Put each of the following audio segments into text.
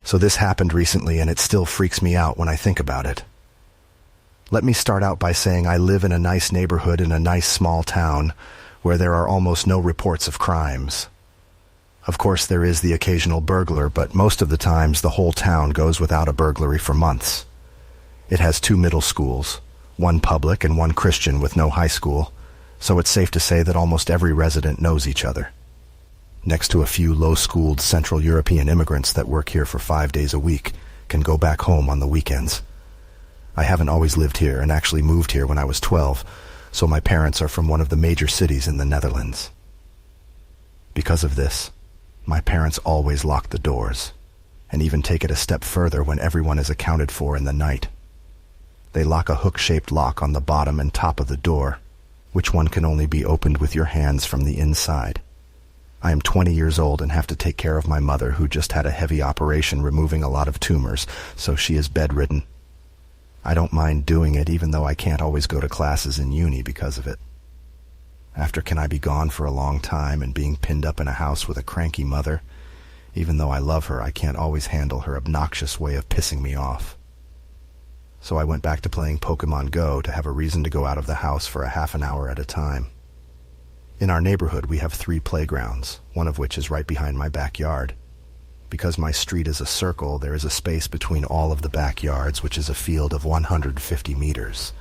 So this happened recently and it still freaks me out when I think about it. Let me start out by saying I live in a nice neighborhood in a nice small town where there are almost no reports of crimes. Of course, there is the occasional burglar, but most of the times the whole town goes without a burglary for months. It has 2 middle schools, one public and one Christian with no high school, so it's safe to say that almost every resident knows each other. Next to a few low-schooled Central European immigrants that work here for 5 days a week, can go back home on the weekends. I haven't always lived here and actually moved here when I was 12, so my parents are from one of the major cities in the Netherlands. Because of this, my parents always lock the doors, and even take it a step further when everyone is accounted for in the night. They lock a hook-shaped lock on the bottom and top of the door, which one can only be opened with your hands from the inside. I am 20 years old and have to take care of my mother, who just had a heavy operation removing a lot of tumors, so she is bedridden. I don't mind doing it, even though I can't always go to classes in uni because of it. After can I be gone for a long time and being pinned up in a house with a cranky mother? Even though I love her, I can't always handle her obnoxious way of pissing me off. So I went back to playing Pokemon Go to have a reason to go out of the house for a half an hour at a time. In our neighborhood, we have 3 playgrounds, one of which is right behind my backyard. Because my street is a circle, there is a space between all of the backyards, which is a field of 150 meters.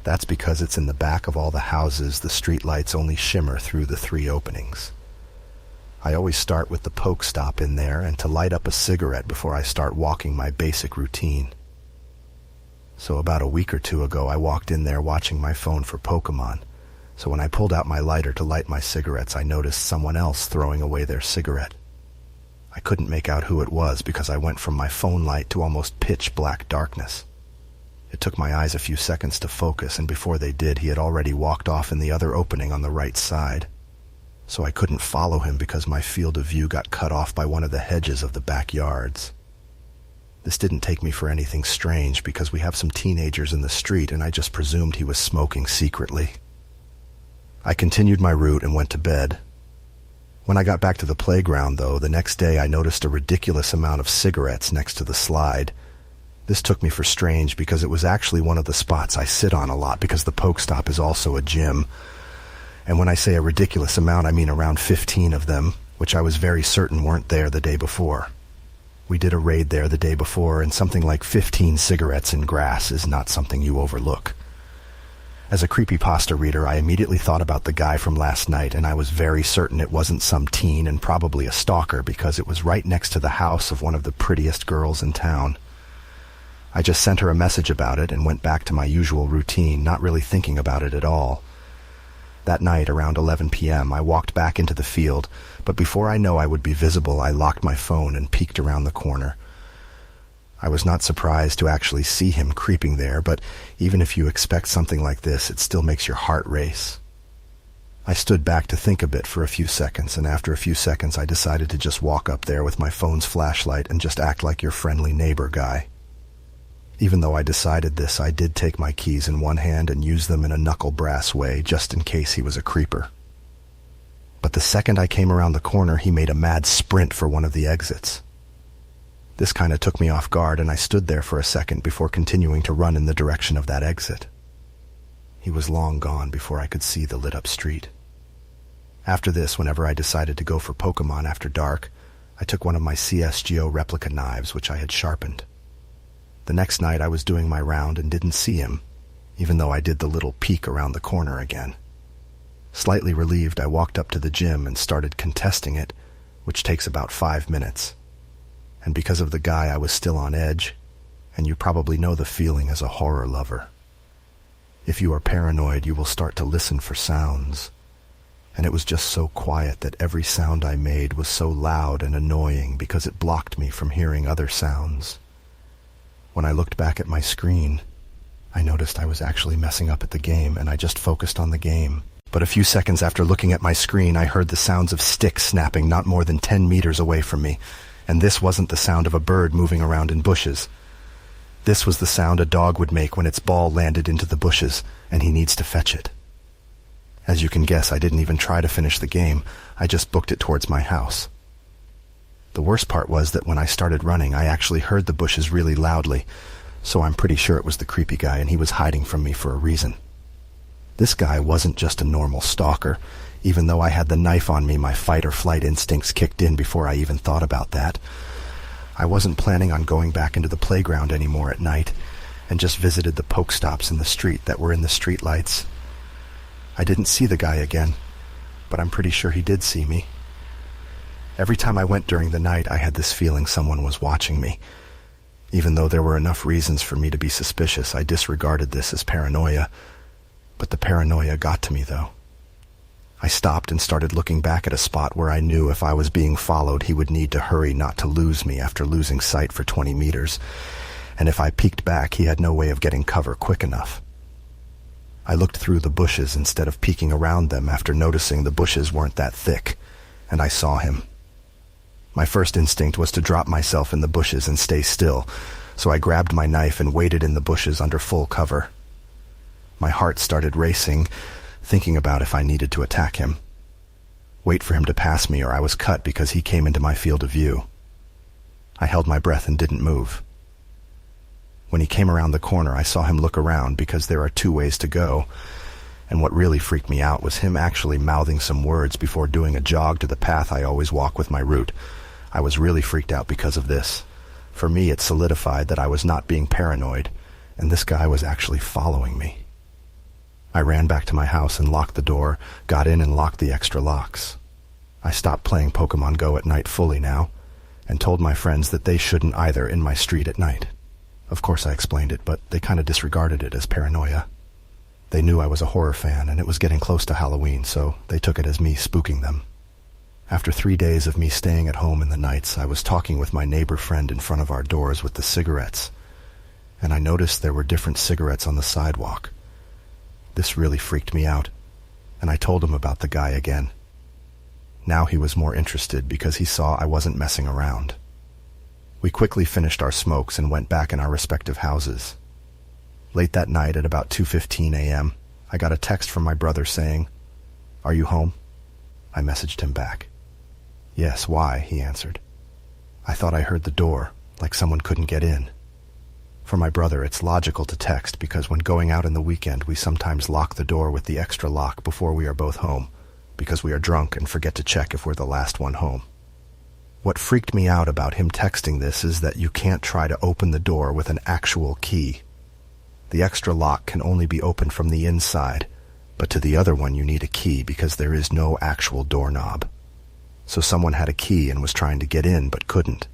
That's because it's in the back of all the houses. The street lights only shimmer through the 3 openings. I always start with the poke stop in there and to light up a cigarette before I start walking my basic routine. So about a week or 2 ago, I walked in there watching my phone for Pokemon. So when I pulled out my lighter to light my cigarettes, I noticed someone else throwing away their cigarette. I couldn't make out who it was because I went from my phone light to almost pitch black darkness. It took my eyes a few seconds to focus, and before they did, he had already walked off in the other opening on the right side. So I couldn't follow him because my field of view got cut off by one of the hedges of the backyards. This didn't take me for anything strange because we have some teenagers in the street, and I just presumed he was smoking secretly. I continued my route and went to bed. When I got back to the playground, though, the next day I noticed a ridiculous amount of cigarettes next to the slide. This took me for strange because it was actually one of the spots I sit on a lot because the Pokestop is also a gym. And when I say a ridiculous amount, I mean around 15 of them, which I was very certain weren't there the day before. We did a raid there the day before, and something like 15 cigarettes in grass is not something you overlook. As a creepypasta reader, I immediately thought about the guy from last night, and I was very certain it wasn't some teen and probably a stalker because it was right next to the house of one of the prettiest girls in town. I just sent her a message about it and went back to my usual routine, not really thinking about it at all. That night, around 11 p.m., I walked back into the field, but before I know I would be visible, I locked my phone and peeked around the corner. I was not surprised to actually see him creeping there, but even if you expect something like this, it still makes your heart race. I stood back to think a bit for a few seconds, and after a few seconds I decided to just walk up there with my phone's flashlight and just act like your friendly neighbor guy. Even though I decided this, I did take my keys in one hand and use them in a knuckle brass way, just in case he was a creeper. But the second I came around the corner, he made a mad sprint for one of the exits. This kind of took me off guard, and I stood there for a second before continuing to run in the direction of that exit. He was long gone before I could see the lit-up street. After this, whenever I decided to go for Pokemon after dark, I took one of my CSGO replica knives, which I had sharpened. The next night I was doing my round and didn't see him, even though I did the little peek around the corner again. Slightly relieved, I walked up to the gym and started contesting it, which takes about 5 minutes. And because of the guy, I was still on edge, and you probably know the feeling as a horror lover. If you are paranoid, you will start to listen for sounds. And it was just so quiet that every sound I made was so loud and annoying because it blocked me from hearing other sounds. When I looked back at my screen, I noticed I was actually messing up at the game, and I just focused on the game. But a few seconds after looking at my screen, I heard the sounds of sticks snapping not more than 10 meters away from me. And this wasn't the sound of a bird moving around in bushes. This was the sound a dog would make when its ball landed into the bushes, and he needs to fetch it. As you can guess, I didn't even try to finish the game. I just booked it towards my house. The worst part was that when I started running, I actually heard the bushes really loudly, so I'm pretty sure it was the creepy guy and he was hiding from me for a reason. This guy wasn't just a normal stalker. Even though I had the knife on me, my fight or flight instincts kicked in before I even thought about that. I wasn't planning on going back into the playground anymore at night, and just visited the Pokestops in the street that were in the streetlights. I didn't see the guy again, but I'm pretty sure he did see me. Every time I went during the night, I had this feeling someone was watching me. Even though there were enough reasons for me to be suspicious, I disregarded this as paranoia. But the paranoia got to me, though. I stopped and started looking back at a spot where I knew if I was being followed, he would need to hurry not to lose me after losing sight for 20 meters. And if I peeked back, he had no way of getting cover quick enough. I looked through the bushes instead of peeking around them after noticing the bushes weren't that thick, and I saw him. My first instinct was to drop myself in the bushes and stay still, so I grabbed my knife and waited in the bushes under full cover. My heart started racing, thinking about if I needed to attack him. Wait for him to pass me or I was cut because he came into my field of view. I held my breath and didn't move. When he came around the corner, I saw him look around because there are 2 ways to go, and what really freaked me out was him actually mouthing some words before doing a jog to the path I always walk with my route. I was really freaked out because of this. For me, it solidified that I was not being paranoid, and this guy was actually following me. I ran back to my house and locked the door, got in and locked the extra locks. I stopped playing Pokemon Go at night fully now, and told my friends that they shouldn't either in my street at night. Of course I explained it, but they kind of disregarded it as paranoia. They knew I was a horror fan, and it was getting close to Halloween, so they took it as me spooking them. After 3 days of me staying at home in the nights, I was talking with my neighbor friend in front of our doors with the cigarettes, and I noticed there were different cigarettes on the sidewalk. This really freaked me out, and I told him about the guy again. Now he was more interested because he saw I wasn't messing around. We quickly finished our smokes and went back in our respective houses. Late that night at about 2:15 a.m., I got a text from my brother saying, "Are you home?" I messaged him back. "Yes, why?" he answered. I thought I heard the door, like someone couldn't get in. For my brother, it's logical to text because when going out in the weekend, we sometimes lock the door with the extra lock before we are both home, because we are drunk and forget to check if we're the last one home. What freaked me out about him texting this is that you can't try to open the door with an actual key. The extra lock can only be opened from the inside, but to the other one you need a key because there is no actual doorknob. So someone had a key and was trying to get in but couldn't.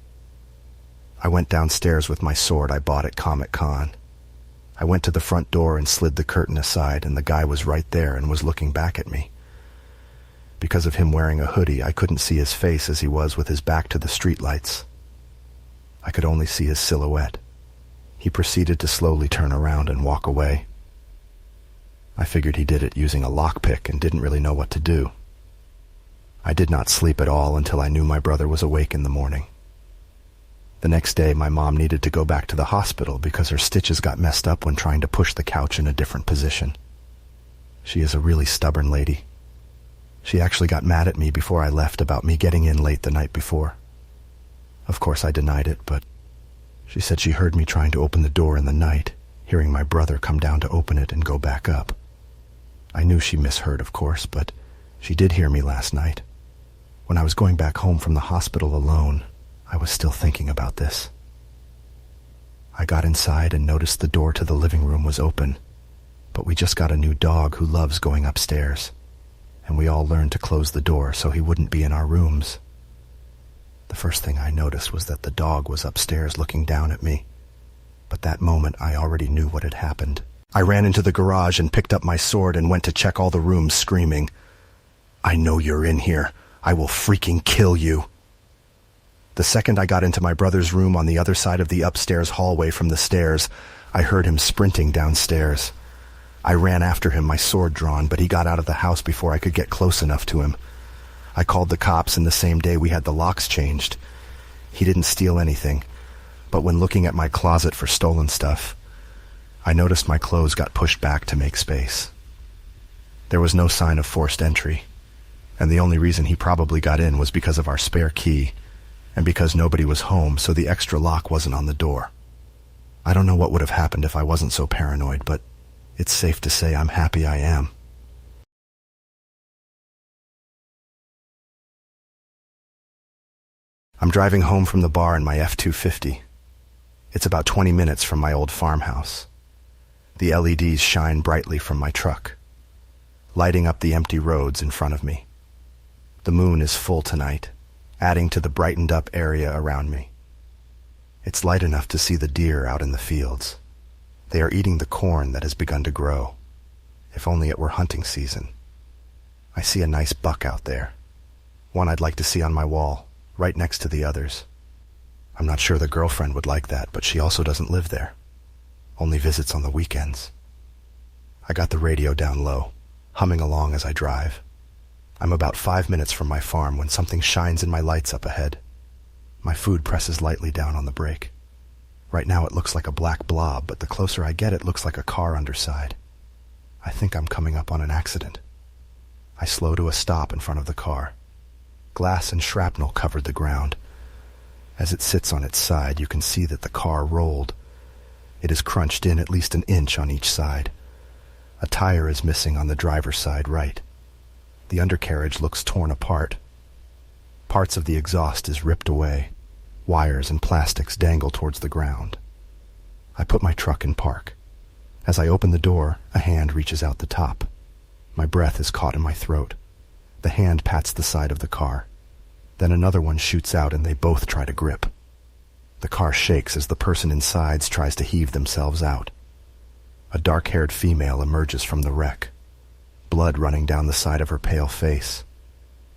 I went downstairs with my sword I bought at Comic-Con. I went to the front door and slid the curtain aside, and the guy was right there and was looking back at me. Because of him wearing a hoodie, I couldn't see his face as he was with his back to the streetlights. I could only see his silhouette. He proceeded to slowly turn around and walk away. I figured he did it using a lockpick and didn't really know what to do. I did not sleep at all until I knew my brother was awake in the morning. The next day, my mom needed to go back to the hospital because her stitches got messed up when trying to push the couch in a different position. She is a really stubborn lady. She actually got mad at me before I left about me getting in late the night before. Of course, I denied it, but she said she heard me trying to open the door in the night, hearing my brother come down to open it and go back up. I knew she misheard, of course, but she did hear me last night. When I was going back home from the hospital alone, I was still thinking about this. I got inside and noticed the door to the living room was open, but we just got a new dog who loves going upstairs, and we all learned to close the door so he wouldn't be in our rooms. The first thing I noticed was that the dog was upstairs looking down at me, but that moment I already knew what had happened. I ran into the garage and picked up my sword and went to check all the rooms, screaming, "I know you're in here. I will freaking kill you." The second I got into my brother's room on the other side of the upstairs hallway from the stairs, I heard him sprinting downstairs. I ran after him, my sword drawn, but he got out of the house before I could get close enough to him. I called the cops, and the same day we had the locks changed. He didn't steal anything, but when looking at my closet for stolen stuff, I noticed my clothes got pushed back to make space. There was no sign of forced entry, and the only reason he probably got in was because of our spare key, and because nobody was home, so the extra lock wasn't on the door. I don't know what would have happened if I wasn't so paranoid, but it's safe to say I'm happy I am. I'm driving home from the bar in my F-250. It's about 20 minutes from my old farmhouse. The LEDs shine brightly from my truck, lighting up the empty roads in front of me. The moon is full tonight, adding to the brightened-up area around me. It's light enough to see the deer out in the fields. They are eating the corn that has begun to grow. If only it were hunting season. I see a nice buck out there, one I'd like to see on my wall, right next to the others. I'm not sure the girlfriend would like that, but she also doesn't live there. Only visits on the weekends. I got the radio down low, humming along as I drive. I'm about 5 minutes from my farm when something shines in my lights up ahead. My food presses lightly down on the brake. Right now it looks like a black blob, but the closer I get it looks like a car underside. I think I'm coming up on an accident. I slow to a stop in front of the car. Glass and shrapnel covered the ground. As it sits on its side, you can see that the car rolled. It is crunched in at least an inch on each side. A tire is missing on the driver's side right. The undercarriage looks torn apart. Parts of the exhaust is ripped away. Wires and plastics dangle towards the ground. I put my truck in park. As I open the door, a hand reaches out the top. My breath is caught in my throat. The hand pats the side of the car. Then another one shoots out and they both try to grip. The car shakes as the person inside tries to heave themselves out. A dark-haired female emerges from the wreck, blood running down the side of her pale face.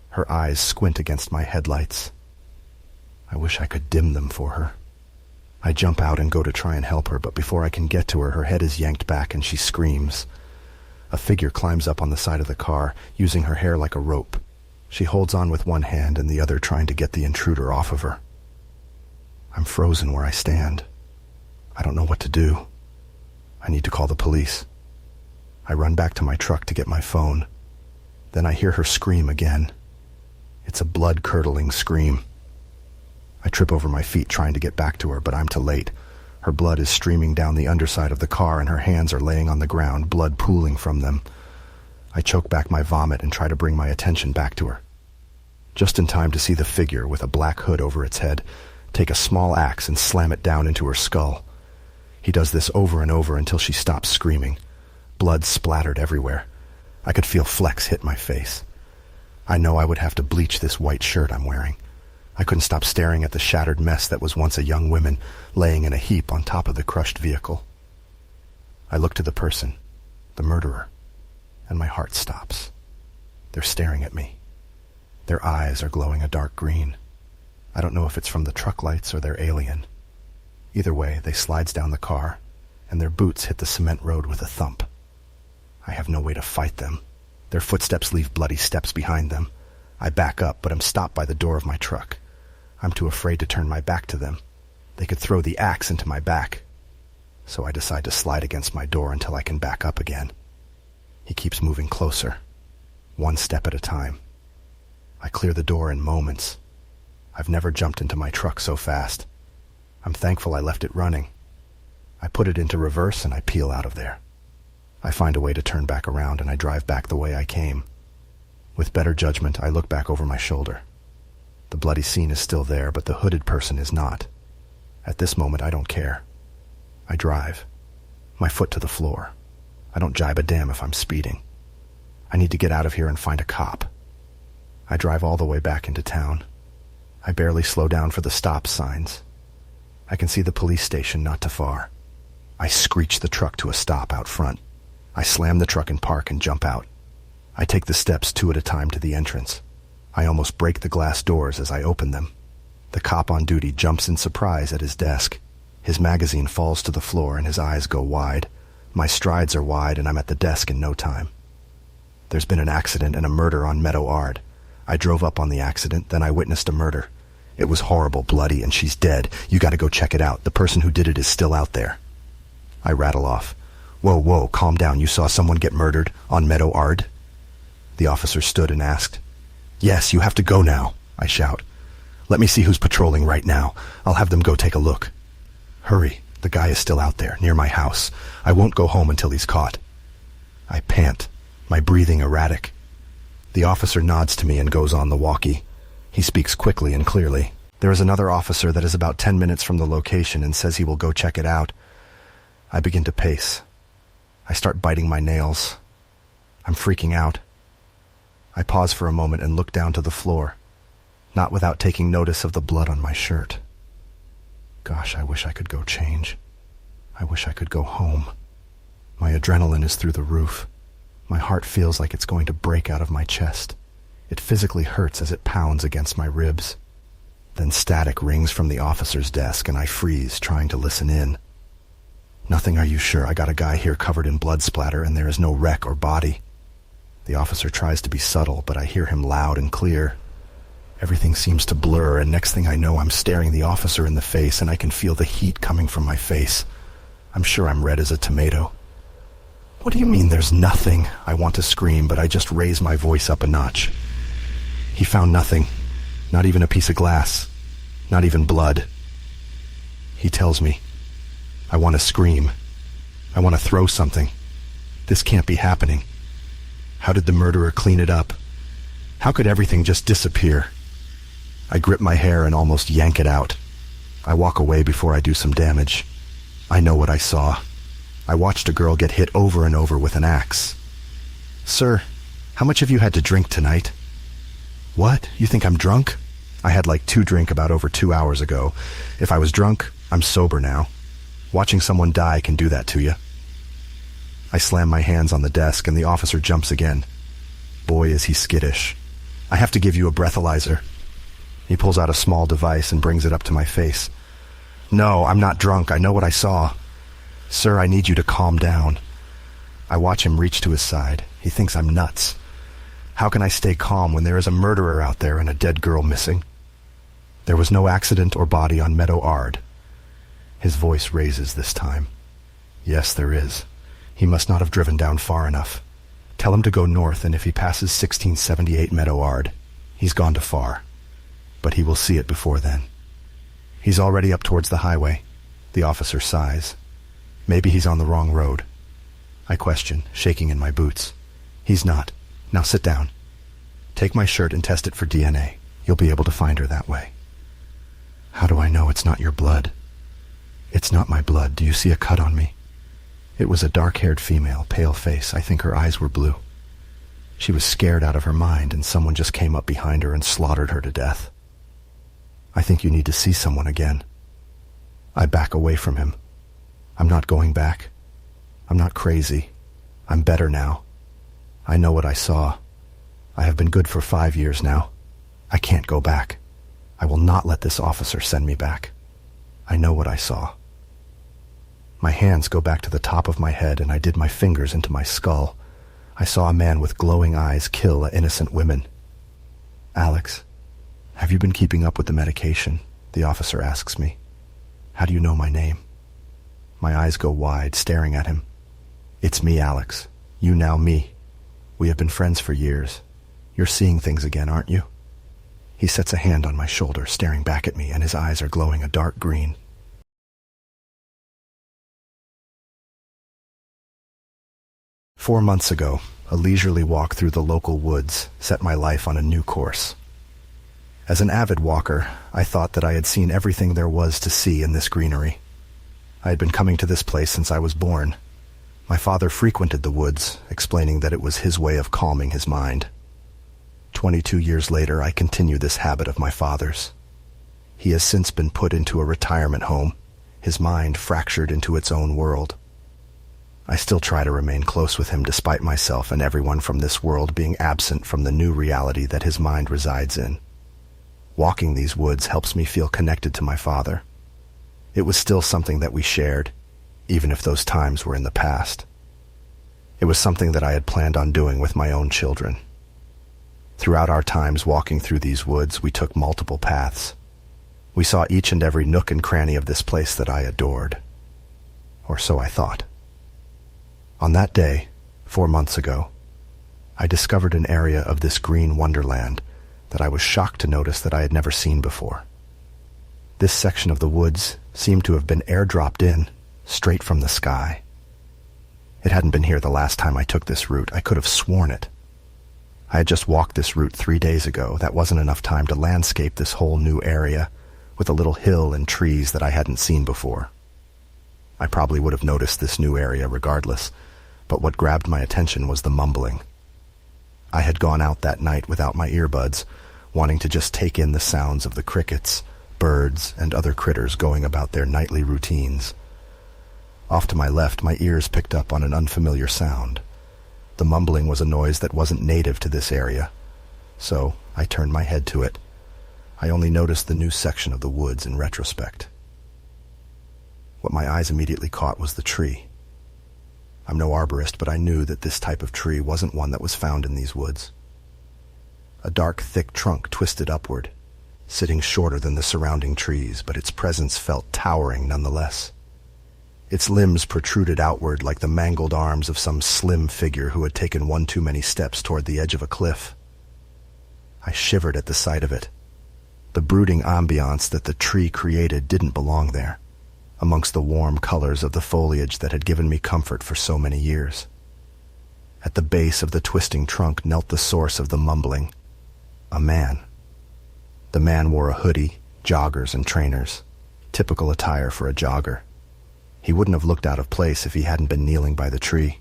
Her eyes squint against my headlights. I wish I could dim them for her. I jump out and go to try and help her, but before I can get to her, her head is yanked back and she screams. A figure climbs up on the side of the car, using her hair like a rope. She holds on with one hand and the other trying to get the intruder off of her. I'm frozen where I stand. I don't know what to do. I need to call the police. I run back to my truck to get my phone. Then I hear her scream again. It's a blood-curdling scream. I trip over my feet trying to get back to her, but I'm too late. Her blood is streaming down the underside of the car and her hands are laying on the ground, blood pooling from them. I choke back my vomit and try to bring my attention back to her. Just in time to see the figure with a black hood over its head take a small axe and slam it down into her skull. He does this over and over until she stops screaming. Blood splattered everywhere. I could feel flecks hit my face. I know I would have to bleach this white shirt I'm wearing. I couldn't stop staring at the shattered mess that was once a young woman laying in a heap on top of the crushed vehicle. I look to the person, the murderer, and my heart stops. They're staring at me. Their eyes are glowing a dark green. I don't know if it's from the truck lights or they're alien. Either way, they slides down the car, and their boots hit the cement road with a thump. I have no way to fight them. Their footsteps leave bloody steps behind them. I back up, but am stopped by the door of my truck. I'm too afraid to turn my back to them. They could throw the axe into my back. So I decide to slide against my door until I can back up again. He keeps moving closer, one step at a time. I clear the door in moments. I've never jumped into my truck so fast. I'm thankful I left it running. I put it into reverse and I peel out of there. I find a way to turn back around and I drive back the way I came. With better judgment, I look back over my shoulder. The bloody scene is still there, but the hooded person is not. At this moment, I don't care. I drive, my foot to the floor. I don't jibe a damn if I'm speeding. I need to get out of here and find a cop. I drive all the way back into town. I barely slow down for the stop signs. I can see the police station not too far. I screech the truck to a stop out front. I slam the truck in park and jump out. I take the steps 2 at a time to the entrance. I almost break the glass doors as I open them. The cop on duty jumps in surprise at his desk. His magazine falls to the floor and his eyes go wide. My strides are wide and I'm at the desk in no time. There's been an accident and a murder on Meadow Ard. I drove up on the accident, then I witnessed a murder. It was horrible, bloody, and she's dead. You gotta go check it out. The person who did it is still out there. I rattle off. Whoa, calm down. You saw someone get murdered on Meadow Ard? The officer stood and asked. Yes, you have to go now, I shout. Let me see who's patrolling right now. I'll have them go take a look. Hurry. The guy is still out there, near my house. I won't go home until he's caught. I pant, my breathing erratic. The officer nods to me and goes on the walkie. He speaks quickly and clearly. There is another officer that is about 10 minutes from the location and says he will go check it out. I begin to pace. I start biting my nails. I'm freaking out. I pause for a moment and look down to the floor, not without taking notice of the blood on my shirt. Gosh, I wish I could go change. I wish I could go home. My adrenaline is through the roof. My heart feels like it's going to break out of my chest. It physically hurts as it pounds against my ribs. Then static rings from the officer's desk and I freeze, trying to listen in. Nothing, are you sure? I got a guy here covered in blood splatter and there is no wreck or body. The officer tries to be subtle, but I hear him loud and clear. Everything seems to blur, and next thing I know, I'm staring the officer in the face, and I can feel the heat coming from my face. I'm sure I'm red as a tomato. What do you mean there's nothing? I want to scream, but I just raise my voice up a notch. He found nothing. Not even a piece of glass. Not even blood. He tells me. I want to scream. I want to throw something. This can't be happening. How did the murderer clean it up? How could everything just disappear? I grip my hair and almost yank it out. I walk away before I do some damage. I know what I saw. I watched a girl get hit over and over with an axe. Sir, how much have you had to drink tonight? What? You think I'm drunk? I had like 2 drinks about over 2 hours ago. If I was drunk, I'm sober now. Watching someone die can do that to you. I slam my hands on the desk and the officer jumps again. Boy, is he skittish. I have to give you a breathalyzer. He pulls out a small device and brings it up to my face. No, I'm not drunk. I know what I saw. Sir, I need you to calm down. I watch him reach to his side. He thinks I'm nuts. How can I stay calm when there is a murderer out there and a dead girl missing? There was no accident or body on Meadow Ard. His voice raises this time. Yes, there is. He must not have driven down far enough. Tell him to go north, and if he passes 1678 Meadow Ard, he's gone too far. But he will see it before then. He's already up towards the highway. The officer sighs. Maybe he's on the wrong road. I question, shaking in my boots. He's not. Now sit down. Take my shirt and test it for DNA. You'll be able to find her that way. How do I know it's not your blood? It's not my blood. Do you see a cut on me? It was a dark-haired female, pale face. I think her eyes were blue. She was scared out of her mind, and someone just came up behind her and slaughtered her to death. I think you need to see someone again. I back away from him. I'm not going back. I'm not crazy. I'm better now. I know what I saw. I have been good for 5 years now. I can't go back. I will not let this officer send me back. I know what I saw. My hands go back to the top of my head, and I did my fingers into my skull. I saw a man with glowing eyes kill innocent women. Alex, have you been keeping up with the medication? The officer asks me. How do you know my name? My eyes go wide, staring at him. It's me, Alex. You now me. We have been friends for years. You're seeing things again, aren't you? He sets a hand on my shoulder, staring back at me, and his eyes are glowing a dark green. "4 months ago, a leisurely walk through the local woods set my life on a new course. As an avid walker, I thought that I had seen everything there was to see in this greenery. I had been coming to this place since I was born. My father frequented the woods, explaining that it was his way of calming his mind. 22 years later, I continue this habit of my father's. He has since been put into a retirement home, his mind fractured into its own world. I still try to remain close with him despite myself and everyone from this world being absent from the new reality that his mind resides in. Walking these woods helps me feel connected to my father. It was still something that we shared, even if those times were in the past. It was something that I had planned on doing with my own children. Throughout our times walking through these woods, we took multiple paths. We saw each and every nook and cranny of this place that I adored. Or so I thought. On that day, 4 months ago, I discovered an area of this green wonderland that I was shocked to notice that I had never seen before. This section of the woods seemed to have been airdropped in, straight from the sky. It hadn't been here the last time I took this route. I could have sworn it. I had just walked this route 3 days ago. That wasn't enough time to landscape this whole new area with a little hill and trees that I hadn't seen before. I probably would have noticed this new area regardless, but what grabbed my attention was the mumbling. I had gone out that night without my earbuds, wanting to just take in the sounds of the crickets, birds, and other critters going about their nightly routines. Off to my left, my ears picked up on an unfamiliar sound. The mumbling was a noise that wasn't native to this area, so I turned my head to it. I only noticed the new section of the woods in retrospect. What my eyes immediately caught was the tree. I'm no arborist, but I knew that this type of tree wasn't one that was found in these woods. A dark, thick trunk twisted upward, sitting shorter than the surrounding trees, but its presence felt towering nonetheless. Its limbs protruded outward like the mangled arms of some slim figure who had taken one too many steps toward the edge of a cliff. I shivered at the sight of it. The brooding ambiance that the tree created didn't belong there, amongst the warm colors of the foliage that had given me comfort for so many years. At the base of the twisting trunk knelt the source of the mumbling, a man. The man wore a hoodie, joggers, and trainers, typical attire for a jogger. He wouldn't have looked out of place if he hadn't been kneeling by the tree.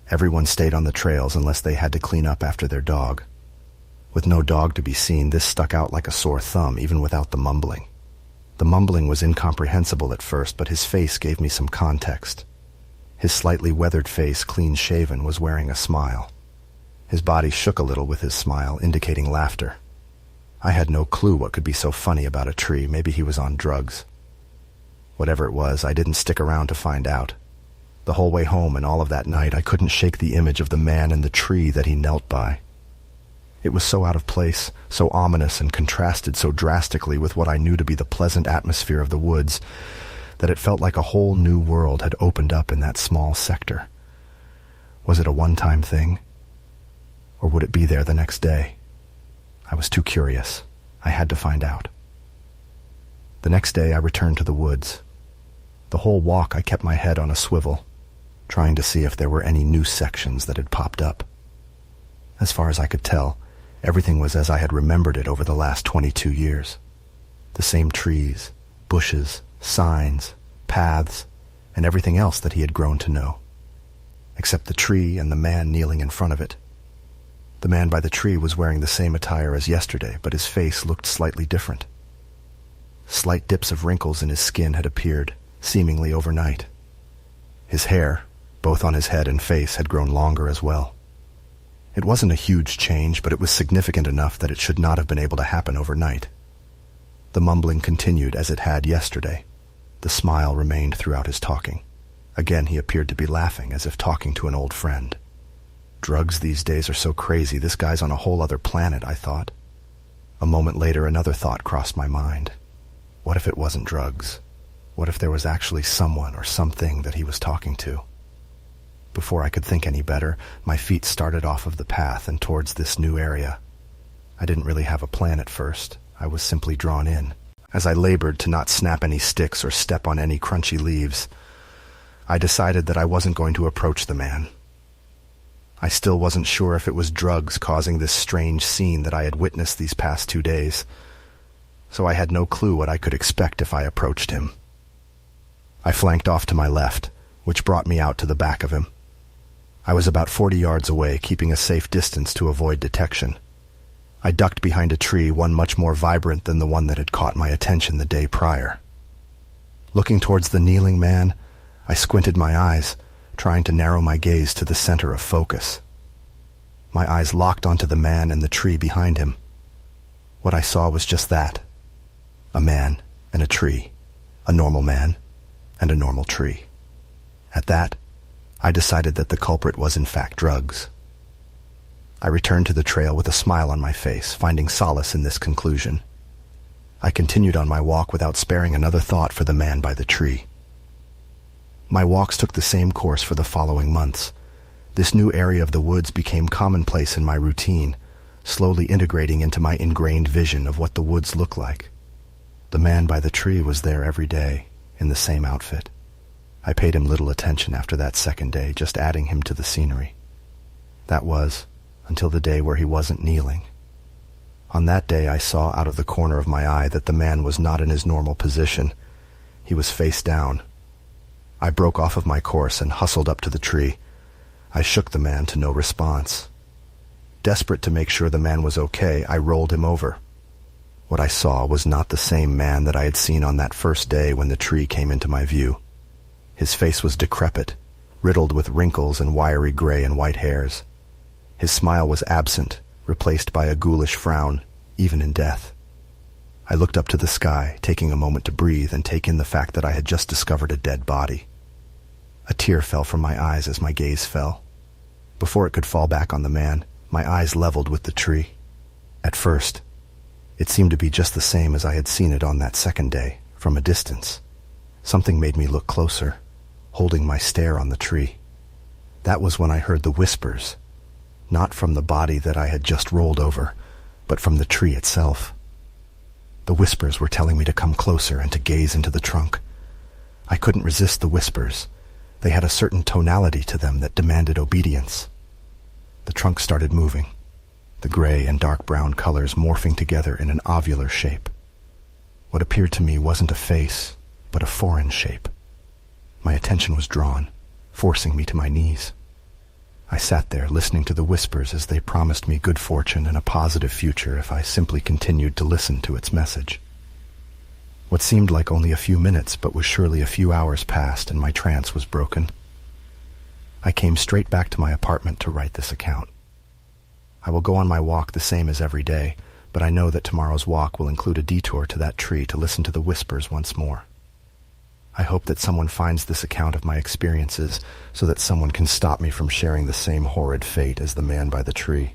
Everyone stayed on the trails unless they had to clean up after their dog. With no dog to be seen, this stuck out like a sore thumb, even without the mumbling. The mumbling was incomprehensible at first, but his face gave me some context. His slightly weathered face, clean-shaven, was wearing a smile. His body shook a little with his smile, indicating laughter. I had no clue what could be so funny about a tree. Maybe he was on drugs. Whatever it was, I didn't stick around to find out. The whole way home and all of that night, I couldn't shake the image of the man and the tree that he knelt by. It was so out of place, so ominous, and contrasted so drastically with what I knew to be the pleasant atmosphere of the woods, that it felt like a whole new world had opened up in that small sector. Was it a one-time thing? Or would it be there the next day? I was too curious. I had to find out. The next day I returned to the woods. The whole walk I kept my head on a swivel, trying to see if there were any new sections that had popped up. As far as I could tell, everything was as I had remembered it over the last 22 years. The same trees, bushes, signs, paths, and everything else that he had grown to know. Except the tree and the man kneeling in front of it. The man by the tree was wearing the same attire as yesterday, but his face looked slightly different. Slight dips of wrinkles in his skin had appeared, seemingly overnight. His hair, both on his head and face, had grown longer as well. It wasn't a huge change, but it was significant enough that it should not have been able to happen overnight. The mumbling continued as it had yesterday. The smile remained throughout his talking. Again he appeared to be laughing, as if talking to an old friend. Drugs these days are so crazy, this guy's on a whole other planet, I thought. A moment later, another thought crossed my mind. What if it wasn't drugs? What if there was actually someone or something that he was talking to? Before I could think any better, my feet started off of the path and towards this new area. I didn't really have a plan at first. I was simply drawn in. As I labored to not snap any sticks or step on any crunchy leaves, I decided that I wasn't going to approach the man. I still wasn't sure if it was drugs causing this strange scene that I had witnessed these past 2 days, so I had no clue what I could expect if I approached him. I flanked off to my left, which brought me out to the back of him. I was about 40 yards away, keeping a safe distance to avoid detection. I ducked behind a tree, one much more vibrant than the one that had caught my attention the day prior. Looking towards the kneeling man, I squinted my eyes, trying to narrow my gaze to the center of focus. My eyes locked onto the man and the tree behind him. What I saw was just that. A man and a tree. A normal man and a normal tree. At that, I decided that the culprit was in fact drugs. I returned to the trail with a smile on my face, finding solace in this conclusion. I continued on my walk without sparing another thought for the man by the tree. My walks took the same course for the following months. This new area of the woods became commonplace in my routine, slowly integrating into my ingrained vision of what the woods look like. The man by the tree was there every day, in the same outfit. I paid him little attention after that second day, just adding him to the scenery. That was, until the day where he wasn't kneeling. On that day, I saw out of the corner of my eye that the man was not in his normal position. He was face down. I broke off of my course and hustled up to the tree. I shook the man to no response. Desperate to make sure the man was okay, I rolled him over. What I saw was not the same man that I had seen on that first day when the tree came into my view. His face was decrepit, riddled with wrinkles and wiry gray and white hairs. His smile was absent, replaced by a ghoulish frown, even in death. I looked up to the sky, taking a moment to breathe and take in the fact that I had just discovered a dead body. A tear fell from my eyes as my gaze fell. Before it could fall back on the man, my eyes leveled with the tree. At first, it seemed to be just the same as I had seen it on that second day, from a distance. Something made me look closer, holding my stare on the tree. That was when I heard the whispers, not from the body that I had just rolled over, but from the tree itself. The whispers were telling me to come closer and to gaze into the trunk. I couldn't resist the whispers. They had a certain tonality to them that demanded obedience. The trunk started moving, the gray and dark brown colors morphing together in an ovular shape. What appeared to me wasn't a face, but a foreign shape. My attention was drawn, forcing me to my knees. I sat there listening to the whispers as they promised me good fortune and a positive future if I simply continued to listen to its message. What seemed like only a few minutes but was surely a few hours passed and my trance was broken. I came straight back to my apartment to write this account. I will go on my walk the same as every day, but I know that tomorrow's walk will include a detour to that tree to listen to the whispers once more. I hope that someone finds this account of my experiences so that someone can stop me from sharing the same horrid fate as the man by the tree.